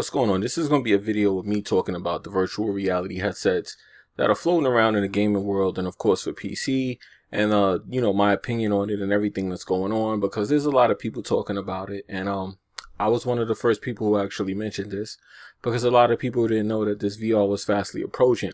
what's going on? This is going to be a video of me talking about the virtual reality headsets that are floating around in the gaming world, and of course for PC, and you know, my opinion on it and everything that's going on, because there's a lot of people talking about it. And I was one of the first people who actually mentioned this, because a lot of people didn't know that this VR was fastly approaching.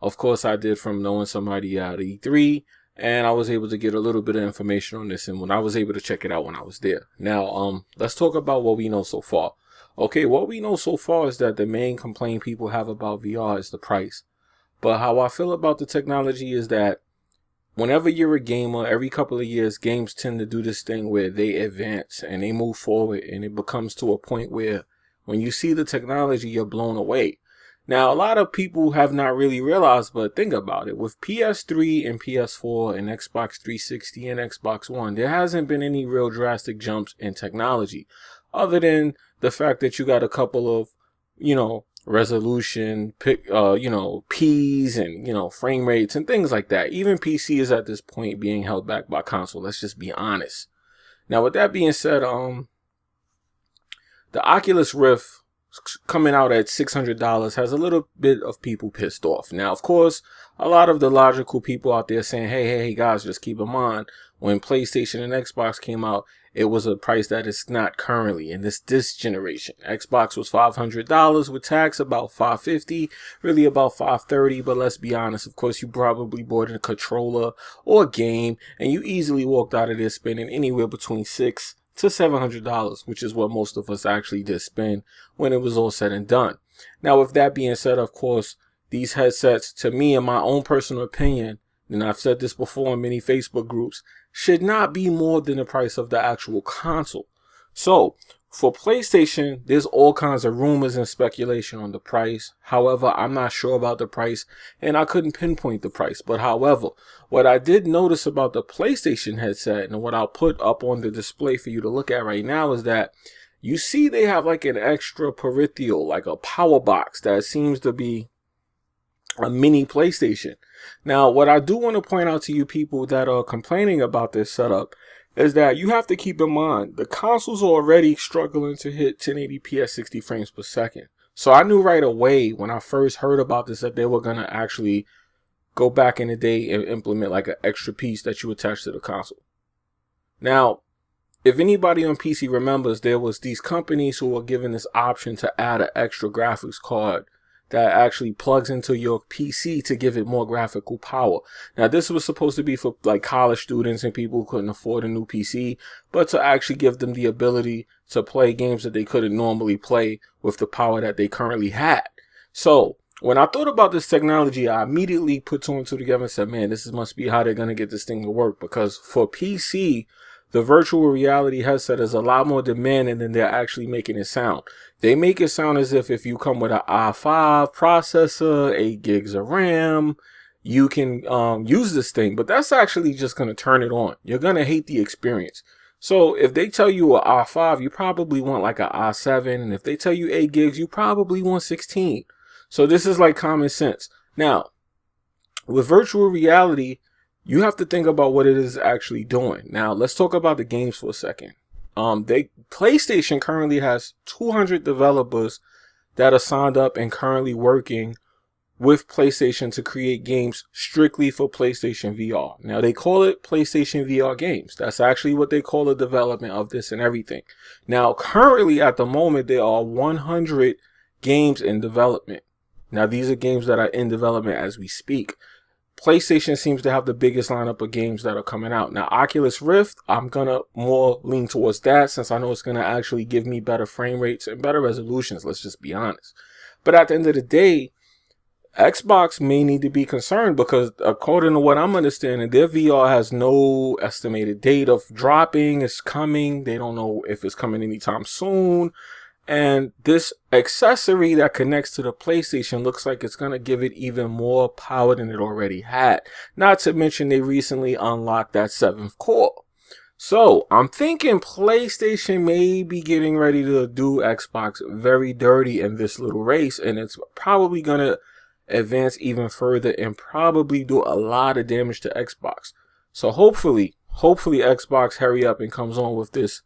Of course I did, from knowing somebody at E3, and I was able to get a little bit of information on this, and when I was able to check it out when I was there. Now let's talk about what we know so far. Okay, what we know so far is that the main complaint people have about VR is the price. But how I feel about the technology is that whenever you're a gamer, every couple of years, games tend to do this thing where they advance and they move forward, and it becomes to a point where when you see the technology, you're blown away. Now, a lot of people have not really realized, but think about it. With PS3 and PS4 and Xbox 360 and Xbox One, there hasn't been any real drastic jumps in technology, other than the fact that you got a couple of, you know, resolution, you know, Ps and, you know, frame rates and things like that. Even PC is at this point being held back by console. Let's just be honest. Now, with that being said, the Oculus Rift coming out at $600 has a little bit of people pissed off. Now, of course, a lot of the logical people out there saying, hey guys, just keep in mind, when PlayStation and Xbox came out, it was a price that is not currently in this generation. Xbox was $500 with tax, about $550, really about $530. But let's be honest, of course, you probably bought a controller or a game, and you easily walked out of there spending anywhere between $600 to $700, which is what most of us actually did spend when it was all said and done. Now, with that being said, of course, these headsets, to me, in my own personal opinion, and I've said this before in many Facebook groups, should not be more than the price of the actual console. So, for PlayStation, there's all kinds of rumors and speculation on the price. However, I'm not sure about the price, and I couldn't pinpoint the price. But however, what I did notice about the PlayStation headset, and what I'll put up on the display for you to look at right now, is that you see they have like an extra peripheral, like a power box that seems to be a mini PlayStation. Now, what I do want to point out to you people that are complaining about this setup is that you have to keep in mind the consoles are already struggling to hit 1080p at 60 frames per second. So I knew right away when I first heard about this that they were going to actually go back in the day and implement like an extra piece that you attach to the console. Now, if anybody on PC remembers, there was these companies who were given this option to add an extra graphics card that actually plugs into your PC to give it more graphical power. Now, this was supposed to be for like college students and people who couldn't afford a new PC, but to actually give them the ability to play games that they couldn't normally play with the power that they currently had. So when I thought about this technology, I immediately put two and two together and said, man, this must be how they're going to get this thing to work, because for PC, the virtual reality headset is a lot more demanding than they're actually making it sound. They make it sound as if you come with an i5 processor, 8 gigs of RAM, you can use this thing. But that's actually just going to turn it on. You're going to hate the experience. So if they tell you an i5, you probably want like an i7. And if they tell you 8 gigs, you probably want 16. So this is like common sense. Now, with virtual reality, you have to think about what it is actually doing. Now, let's talk about the games for a second. PlayStation currently has 200 developers that are signed up and currently working with PlayStation to create games strictly for PlayStation VR. Now, they call it PlayStation VR games. That's actually what they call the development of this and everything. Now, currently at the moment, there are 100 games in development. Now, these are games that are in development as we speak. PlayStation seems to have the biggest lineup of games that are coming out. Now, Oculus Rift, I'm going to more lean towards that, since I know it's going to actually give me better frame rates and better resolutions. Let's just be honest. But at the end of the day, Xbox may need to be concerned, because according to what I'm understanding, their VR has no estimated date of dropping. It's coming. They don't know if it's coming anytime soon. And this accessory that connects to the PlayStation looks like it's going to give it even more power than it already had. Not to mention they recently unlocked that 7th core. So I'm thinking PlayStation may be getting ready to do Xbox very dirty in this little race. And it's probably going to advance even further and probably do a lot of damage to Xbox. So hopefully Xbox hurry up and comes on with this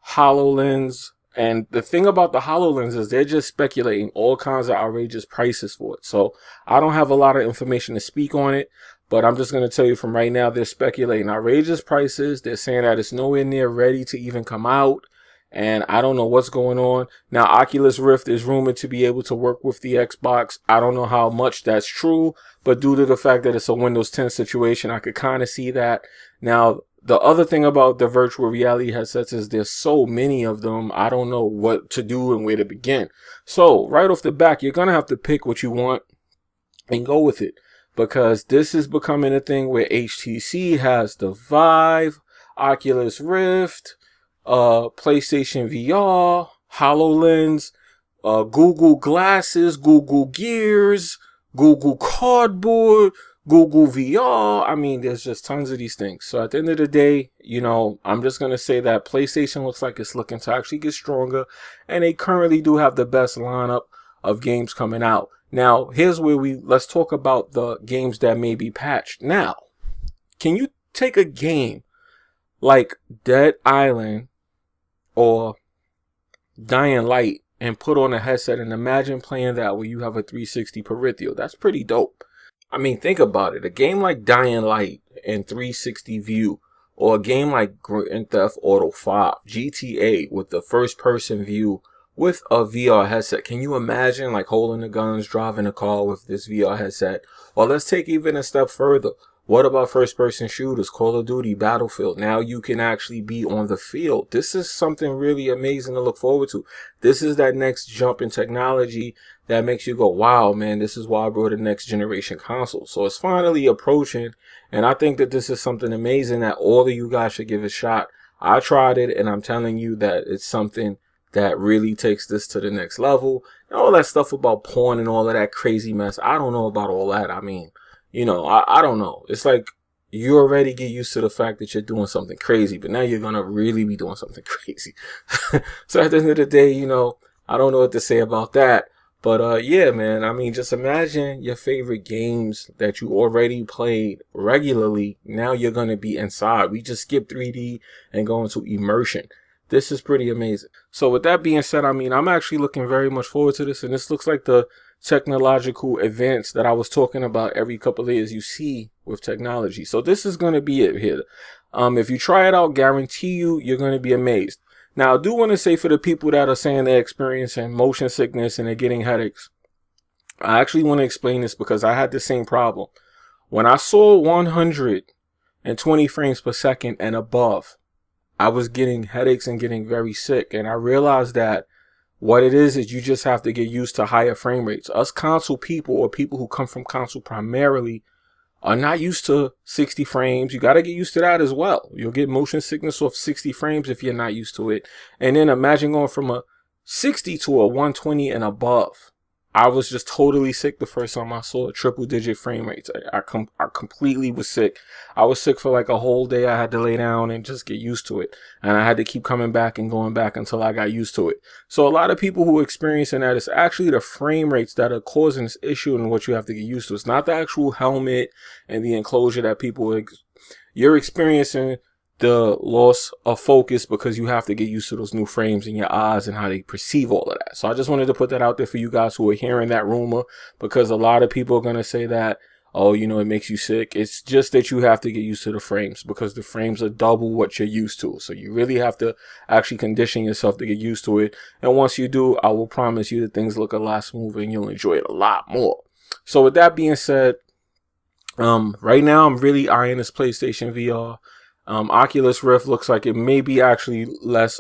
HoloLens And the thing about the HoloLens is they're just speculating all kinds of outrageous prices for it. So I don't have a lot of information to speak on it, but I'm just going to tell you from right now, they're speculating outrageous prices. They're saying that it's nowhere near ready to even come out. And I don't know what's going on. Now, Oculus Rift is rumored to be able to work with the Xbox. I don't know how much that's true, but due to the fact that it's a Windows 10 situation, I could kind of see that. Now, the other thing about the virtual reality headsets is there's so many of them. I don't know what to do and where to begin. So right off the back, you're going to have to pick what you want and go with it, because this is becoming a thing where HTC has the Vive, Oculus Rift, PlayStation VR, HoloLens, Google Glasses, Google Gears, Google Cardboard, Google VR. I mean, there's just tons of these things. So at the end of the day, you know, I'm just going to say that PlayStation looks like it's looking to actually get stronger, and they currently do have the best lineup of games coming out. Now, here's where let's talk about the games that may be patched. Now, can you take a game like Dead Island or Dying Light and put on a headset and imagine playing that where you have a 360 peripheral? That's pretty dope. I mean, think about it. A game like Dying Light and 360 view, or a game like Grand Theft Auto 5, GTA with the first person view with a VR headset. Can you imagine like holding the guns, driving a car with this VR headset? Or let's take even a step further. What about first-person shooters, Call of Duty, Battlefield? Now you can actually be on the field. This is something really amazing to look forward to. This is that next jump in technology that makes you go, wow, man, this is why I brought a next generation console. So it's finally approaching, and I think that this is something amazing that all of you guys should give a shot. I tried it, and I'm telling you that it's something that really takes this to the next level. And all that stuff about porn and all of that crazy mess, I don't know about all that. I mean, you know, I don't know. It's like you already get used to the fact that you're doing something crazy, but now you're going to really be doing something crazy. So at the end of the day, you know, I don't know what to say about that. But yeah, man, I mean, just imagine your favorite games that you already played regularly. Now you're going to be inside. We just skip 3D and go into immersion. This is pretty amazing. So with that being said, I mean, I'm actually looking very much forward to this. And this looks like the technological advance that I was talking about every couple of years you see with technology. So this is going to be it here. If you try it out, guarantee you're going to be amazed. Now, I do want to say for the people that are saying they're experiencing motion sickness and they're getting headaches, I actually want to explain this because I had the same problem. When I saw 120 frames per second and above, I was getting headaches and getting very sick. And I realized that what it is you just have to get used to higher frame rates. Us console people, or people who come from console primarily, are not used to 60 frames. You got to get used to that as well. You'll get motion sickness off 60 frames if you're not used to it. And then imagine going from a 60 to a 120 and above. I was just totally sick the first time I saw a triple-digit frame rates. I completely was sick. I was sick for like a whole day. I had to lay down and just get used to it. And I had to keep coming back and going back until I got used to it. So a lot of people who are experiencing that, it's actually the frame rates that are causing this issue and what you have to get used to. It's not the actual helmet and the enclosure that you're experiencing the loss of focus because you have to get used to those new frames in your eyes and how they perceive all of that. So I just wanted to put that out there for you guys who are hearing that rumor, because a lot of people are going to say that, oh, you know, it makes you sick. It's just that you have to get used to the frames because the frames are double what you're used to. So you really have to actually condition yourself to get used to it. And once you do, I will promise you that things look a lot smoother and you'll enjoy it a lot more. So with that being said, right now I'm really eyeing this PlayStation VR. Oculus Rift looks like it may be actually less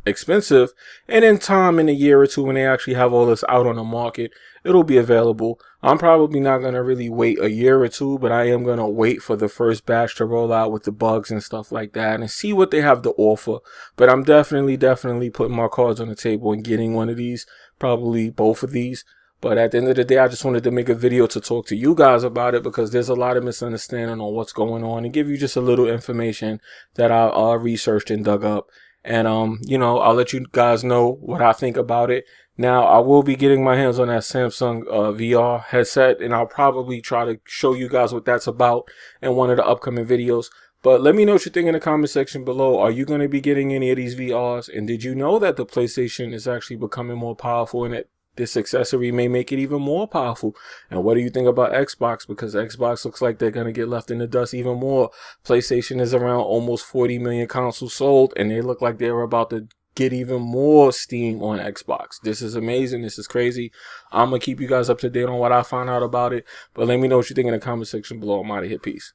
expensive, and in time, in a year or two, when they actually have all this out on the market, it'll be available. I'm probably not going to really wait a year or two, but I am going to wait for the first batch to roll out with the bugs and stuff like that and see what they have to offer. But I'm definitely putting my cards on the table and getting one of these, probably both of these. But at the end of the day, I just wanted to make a video to talk to you guys about it because there's a lot of misunderstanding on what's going on and give you just a little information that I researched and dug up. And, you know, I'll let you guys know what I think about it. Now, I will be getting my hands on that Samsung VR headset, and I'll probably try to show you guys what that's about in one of the upcoming videos. But let me know what you think in the comment section below. Are you going to be getting any of these VRs? And did you know that the PlayStation is actually becoming more powerful and that this accessory may make it even more powerful? And what do you think about Xbox? Because Xbox looks like they're going to get left in the dust even more. PlayStation is around almost 40 million consoles sold, and they look like they're about to get even more steam on Xbox. This is amazing. This is crazy. I'm going to keep you guys up to date on what I find out about it. But let me know what you think in the comment section below. I'm out of here. Peace.